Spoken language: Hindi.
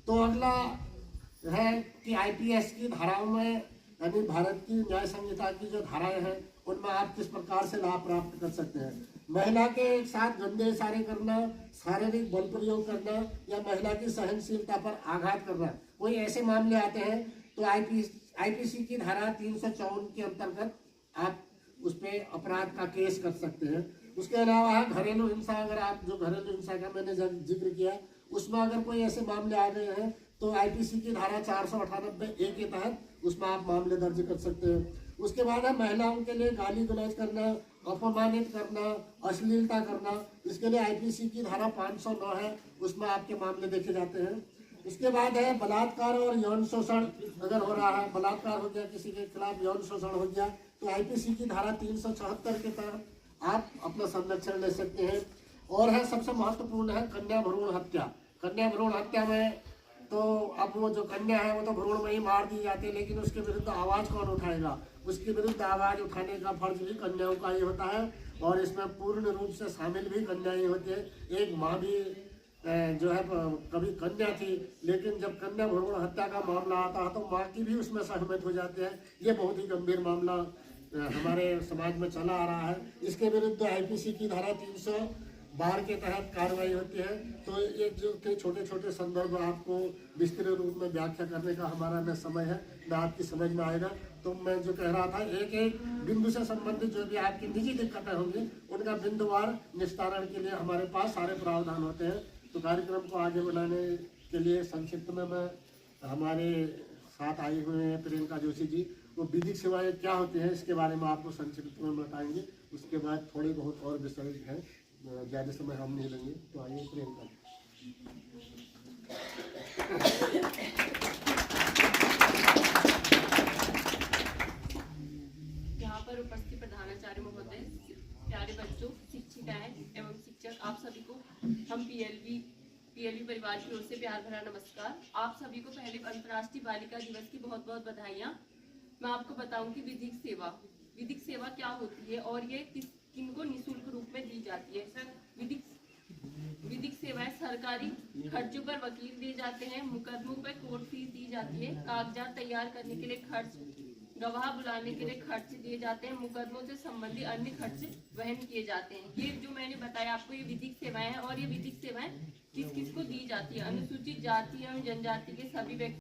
तो अगला है कि आईपीएस की धाराओं में, यानी भारत की न्याय संहिता की जो धाराएं हैं उनमें आप किस प्रकार से लाभ प्राप्त कर सकते हैं। महिला के साथ गंदे इशारे करना, शारीरिक बल प्रयोग करना या महिला की सहनशीलता पर आघात करना, कोई ऐसे मामले आते हैं तो आईपीसी की धारा 354 के अंतर्गत आप उस पर अपराध का केस कर सकते हैं। उसके अलावा है घरेलू हिंसा। अगर आप जो घरेलू हिंसा का मैंने जिक्र किया उसमें अगर कोई ऐसे मामले आ गए हैं तो आईपीसी की धारा 498A के तहत उसमें आप मामले दर्ज कर सकते हैं। उसके बाद है महिलाओं के लिए गाली गलौज करना, अपमानित करना, अश्लीलता करना, इसके लिए आईपीसी की धारा 509 है, उसमें आपके मामले देखे जाते हैं। उसके बाद है बलात्कार और यौन शोषण। अगर हो रहा है, बलात्कार हो गया, किसी के खिलाफ यौन शोषण हो गया, तो आईपीसी की धारा 374 के तहत आप अपना संरक्षण ले सकते हैं। और है सबसे महत्वपूर्ण है कन्या भ्रूण हत्या। कन्या भ्रूण हत्या में तो अब वो जो कन्या है वो तो भ्रूण में ही मार दी जाती है, लेकिन उसके विरुद्ध आवाज कौन उठाएगा? उसके विरुद्ध आवाज उठाने का फर्ज भी कन्याओं का ही होता है, और इसमें पूर्ण रूप से शामिल भी कन्या ही होती है। एक माँ भी जो है कभी कन्या थी, लेकिन जब कन्या भ्रूण हत्या का मामला आता है तो माँ की भी उसमें सहमत हो जाते हैं। ये बहुत ही गंभीर मामला हमारे समाज में चला आ रहा है। इसके विरुद्ध आईपीसी की धारा 312 के तहत कार्रवाई होती है। तो ये जो थे छोटे छोटे संदर्भ आपको विस्तृत रूप में व्याख्या करने का हमारा न समय है न आपकी समझ में आएगा। तो मैं जो कह रहा था, एक एक बिंदु से संबंधित जो भी आपकी निजी दिक्कतें होंगी उनका बिंदुवार निस्तारण के लिए हमारे पास सारे प्रावधान होते हैं। तो कार्यक्रम को आगे बढ़ाने के लिए संक्षिप्त में मैं हमारे साथ आए हुए हैं प्रियंका जोशी जी, वो विधिक सेवाएं क्या होती हैं इसके बारे में आपको संक्षिप्त में बताएंगे। उसके बाद थोड़ी बहुत और विषय हैं, ज़्यादा समय हम नहीं लेंगे। तो आइए प्रियंका। यहाँ पर उपस्थित प्रधानाचार्य महोदय, प्यारे बच्चों, शिक्षिकाएं एवं शिक्षक, आप सभी को हम पीएलवी परिवार की ओर से प्यार भरा नमस्कार। आप सभी को पहले अंतर्राष्ट्रीय बालिका दिवस की बहुत बहुत बधाइयाँ। मैं आपको बताऊंगी विधिक सेवा क्या होती है और ये किनको निःशुल्क रूप में दी जाती है। विधिक सेवाएं सरकारी खर्चों पर वकील दिए जाते हैं, मुकदमों पर कोर्ट फीस दी जाती है, कागजात तैयार करने के लिए खर्च, गवाह बुलाने के लिए खर्च दिए जाते हैं, मुकदमों से संबंधित अन्य खर्च वहन किए जाते हैं। ये जो मैंने बताया आपको, ये विधिक सेवाएं हैं। और ये विधिक सेवाएं किस किस को दी जाती है? अनुसूचित जाति एवं जनजाति के सभी व्यक्ति